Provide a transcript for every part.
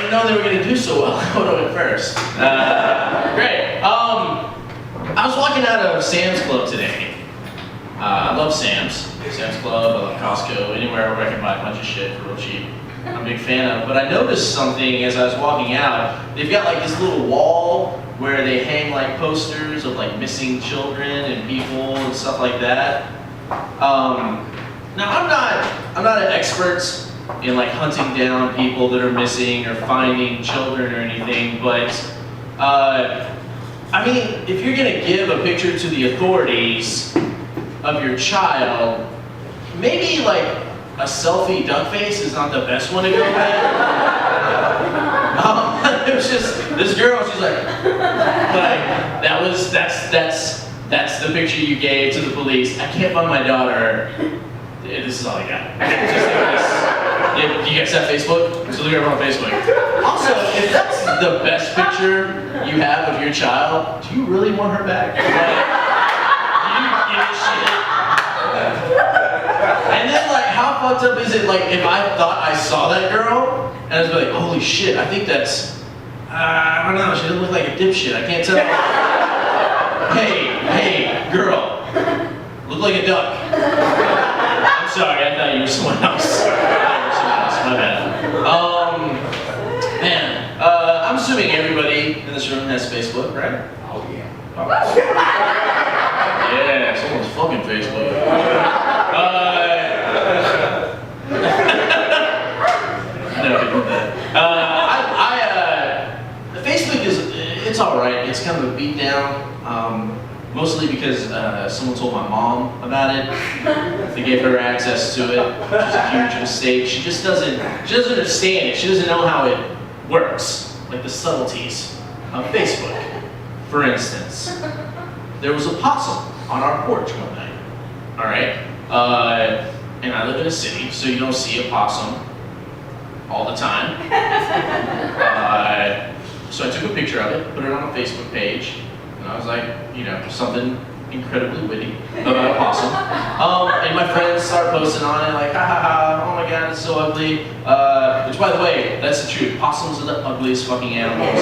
didn't know they were going to do so well. What do I went first? Great. I was walking out of Sam's Club today. I love Sam's. Sam's Club, I love Costco, anywhere where I can buy a bunch of shit for real cheap. I'm a big fan of. But I noticed something as I was walking out. They've got like this little wall where they hang like posters of like missing children and people and stuff like that. Now I'm not an expert in like hunting down people that are missing or finding children or anything, but I mean, if you're gonna give a picture to the authorities of your child, maybe like a selfie duck face is not the best one to go with. It was just this girl. She's like that's the picture you gave to the police. I can't find my daughter. This is all I got. Do you guys have Facebook? So look her on Facebook. Also, if that's the best picture you have of your child, do you really want her back? Do you give a shit? And then, like, how fucked up is it? Like, if I thought I saw that girl, and I was like, holy shit, I think that's, I don't know, she doesn't look like a dipshit. I can't tell. Hey, girl, look like a duck. I'm sorry, I thought you were someone else. My bad. I'm assuming everybody in this room has Facebook, right? Oh yeah. Oh. Yeah, someone's fucking Facebook. No, I did that. Facebook it's all right. It's kind of a beat down. Mostly because someone told my mom about it. They gave her access to it, which is a huge mistake. She doesn't understand it. She doesn't know how it works, like the subtleties of Facebook. For instance, there was a possum on our porch one night. All right, and I live in a city, so you don't see a possum all the time. So I took a picture of it, put it on a Facebook page. And I was like, you know, something incredibly witty about a possum. And my friends start posting on it like, ha ha ha, oh my god, it's so ugly. Which, by the way, that's the truth. Possums are the ugliest fucking animals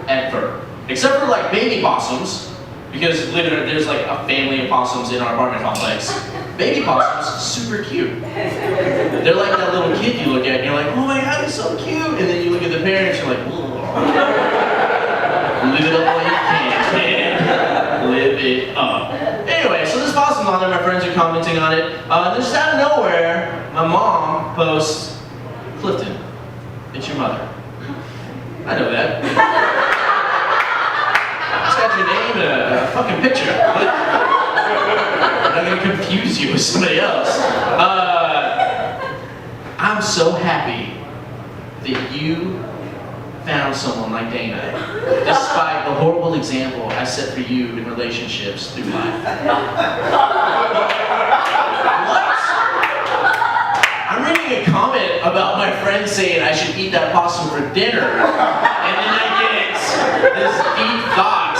ever. Except for like baby possums, because literally there's like a family of possums in our apartment complex. Baby possums, super cute. They're like that little kid you look at and you're like, oh my god, he's so cute. And then you look at the parents, you're like, whoa. Live it up while you can. Live it up. Anyway, so this possum's on there, my friends are commenting on it. Then just out of nowhere, my mom posts, Clifton, it's your mother. I know that. It's got your name and a fucking picture. I'm not gonna confuse you with somebody else. I'm so happy that you found someone like Dana, despite the horrible example I set for you in relationships through life. What? I'm reading a comment about my friend saying I should eat that possum for dinner, and then I get this deep thought.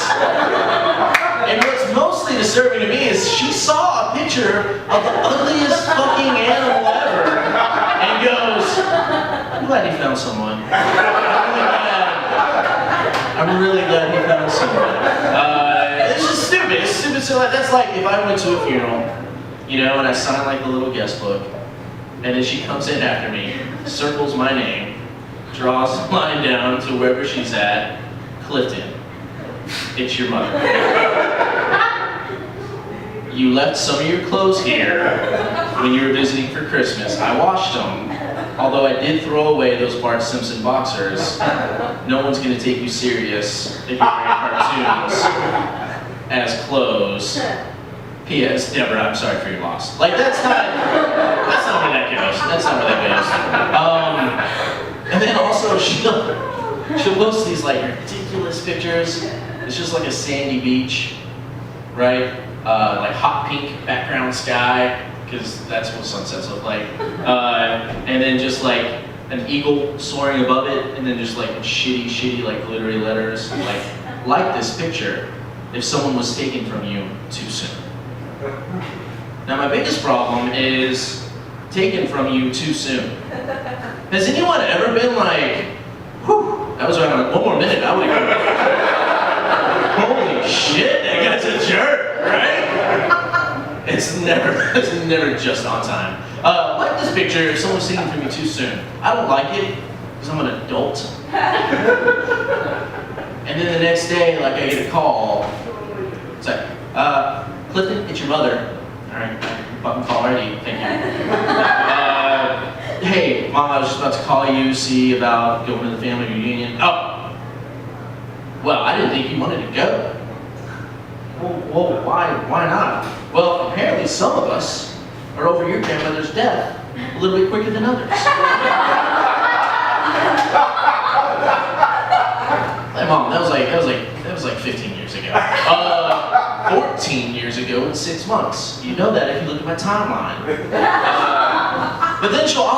And what's mostly disturbing to me is she saw a picture of the ugliest fucking animal ever, and goes, I'm glad he found someone. I'm really glad he found someone. It's just stupid. It's stupid. So that's like if I went to a funeral, you know, and I signed like the little guest book, and then she comes in after me, circles my name, draws a line down to wherever she's at, Clifton, it's your mother. You left some of your clothes here when you were visiting for Christmas. I washed them. Although I did throw away those Bart Simpson boxers, no one's going to take you serious if you're wearing cartoons as clothes. P.S. Deborah, I'm sorry for your loss. Like, that's not where that goes. That's not where that goes. And then also, she'll post these, like, ridiculous pictures. It's just like a sandy beach, right? Like hot pink background sky. Because that's what sunsets look like. And then just like an eagle soaring above it, and then just like shitty like glittery letters. Like this picture, if someone was taken from you too soon. Now my biggest problem is taken from you too soon. Has anyone ever been like was around one more minute, I would have holy shit, that guy's a jerk, right? It's never just on time. Like this picture, if someone's singing for me too soon. I don't like it, because I'm an adult. And then the next day, like I get a call. It's like, Clifton, it's your mother. All right, button call already, thank you. Hey, Mom, I was just about to call you, see about going to the family reunion. Oh, well, I didn't think you wanted to go. Well, why not? Well, apparently some of us are over your grandmother's death a little bit quicker than others. Hey, Mom, that was like 15 years ago. 14 years ago in 6 months. You know that if you look at my timeline. But then she'll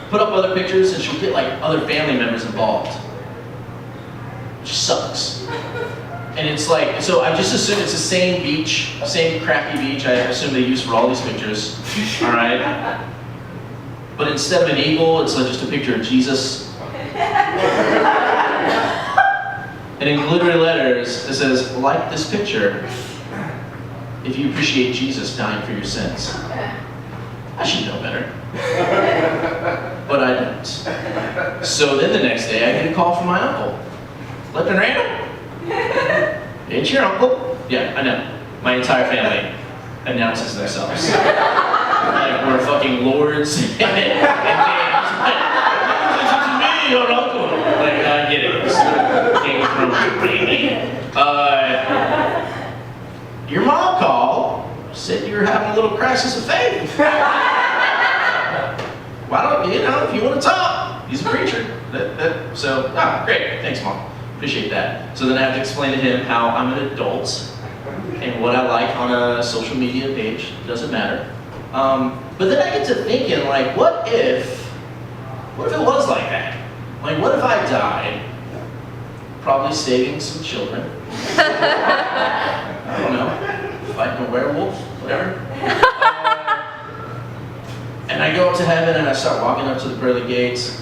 put up other pictures and she'll get like other family members involved. Which sucks. And it's like, so I just assume it's the same beach, same crappy beach I assume they use for all these pictures. Alright? But instead of an eagle, it's like just a picture of Jesus. And in glittery letters, it says, like this picture, if you appreciate Jesus dying for your sins. I should know better. But I don't. So then the next day, I get a call from my uncle. Clifton Randall? It's your uncle? Yeah, I know. My entire family announces themselves. Like we're fucking lords and dames. Like, listen to me, your uncle. Like, I get it. Game of Thrones, baby. Your mom called, said you were having a little crisis of faith. Why don't you know, if you want to talk? He's a preacher. Great. Thanks, Mom. Appreciate that. So then I have to explain to him how I'm an adult and what I like on a social media page. Doesn't matter. But then I get to thinking, like, what if it was like that? Like, what if I died, probably saving some children? I don't know, fighting a werewolf, whatever. And I go up to heaven and I start walking up to the pearly gates.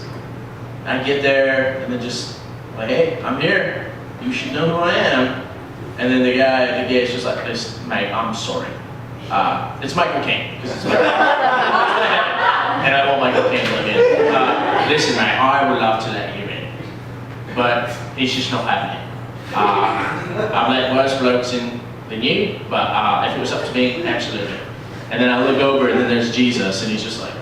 And I get there and then just like, hey, I'm here. You should know who I am. And then the guy at the gate's just like, mate, I'm sorry. It's Michael Caine. And I want Michael Caine to let me in. Listen, mate, I would love to let you in. But he's just not having it. I've let worse blokes in than you, but if it was up to me, absolutely. And then I look over and then there's Jesus and he's just like,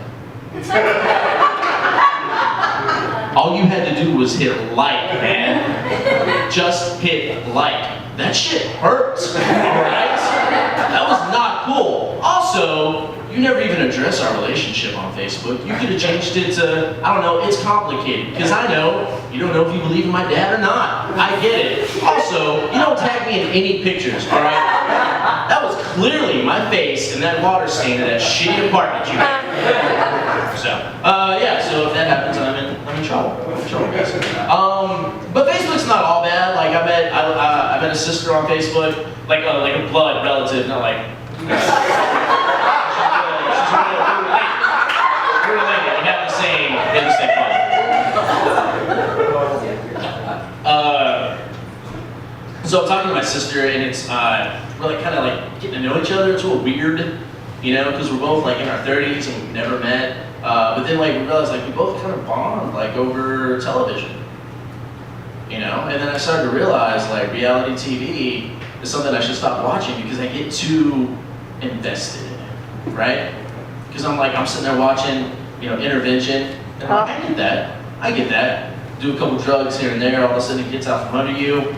all you had to do was hit like, man. Just hit like. That shit hurts, alright? That was not cool. Also, you never even address our relationship on Facebook. You could have changed it to, I don't know, it's complicated. Because I know, you don't know if you believe in my dad or not. I get it. Also, you don't tag me in any pictures, alright? That was clearly my face in that water stain in that shitty apartment you had. So if that happens, I'm in trouble. Guys. But Facebook's not all bad. Like I met a sister on Facebook, like a blood relative, not like. She's related. We have the same father. So I'm talking to my sister, and it's we're like kind of like getting to know each other. It's a little weird, you know, because we're both like in our 30s and we've never met. But then like we realized like we both kind of bond like over television, you know. And then I started to realize like reality TV is something I should stop watching because I get too invested in it, right? Because I'm sitting there watching, you know, Intervention, and I'm like, I get that. Do a couple drugs here and there, all of a sudden it gets out from under you.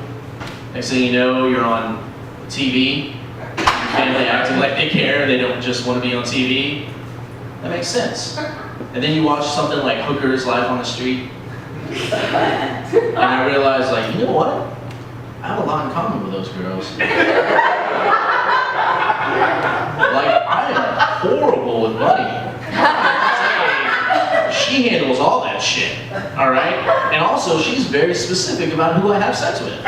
Next thing you know, you're on TV. Your family acting like they care, they don't just want to be on TV. That makes sense. And then you watch something like Hooker's Life on the Street. And I realized, like, you know what? I have a lot in common with those girls. Like, I am horrible with money. She handles all that shit, alright? And also, she's very specific about who I have sex with.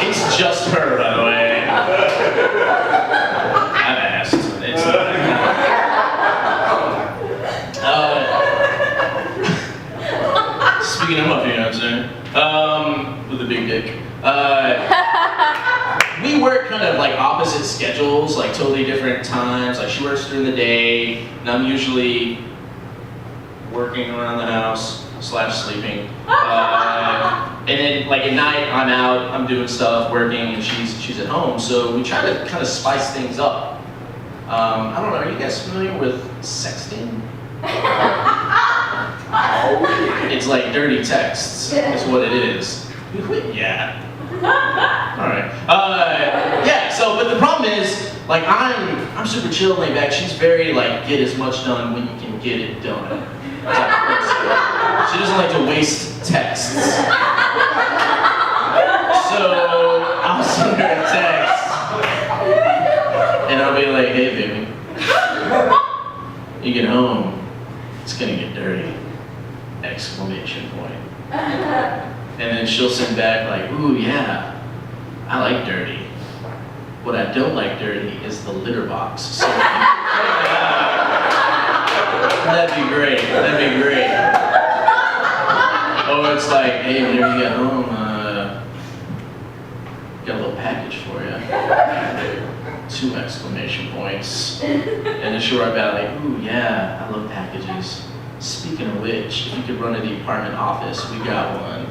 It's just her, by the way. I've asked. It's Speaking of my fiance, with a big dick, we work kind of like opposite schedules, like totally different times. Like she works during the day, and I'm usually working around the house / sleeping. And then like at night, I'm out, I'm doing stuff, working, and she's at home. So we try to kind of spice things up. I don't know, are you guys familiar with sexting? It's like dirty texts, is what it is. Yeah. Alright. Yeah, so, but the problem is, like, I'm super chill, laid back. She's very, like, get as much done when you can get it done. She doesn't like to waste texts. So, I'll send her a text, and I'll be like, hey, baby, you get home, it's gonna get dirty, ! And then she'll send back like, ooh, yeah, I like dirty. What I don't like dirty is the litter box. So that'd be great, that'd be great. Or it's like, hey, when you get home, got a little package for you. 2 ! And then she'll write back like, ooh, yeah, I love packages. Speaking of which, if you could run to the apartment office, we got one.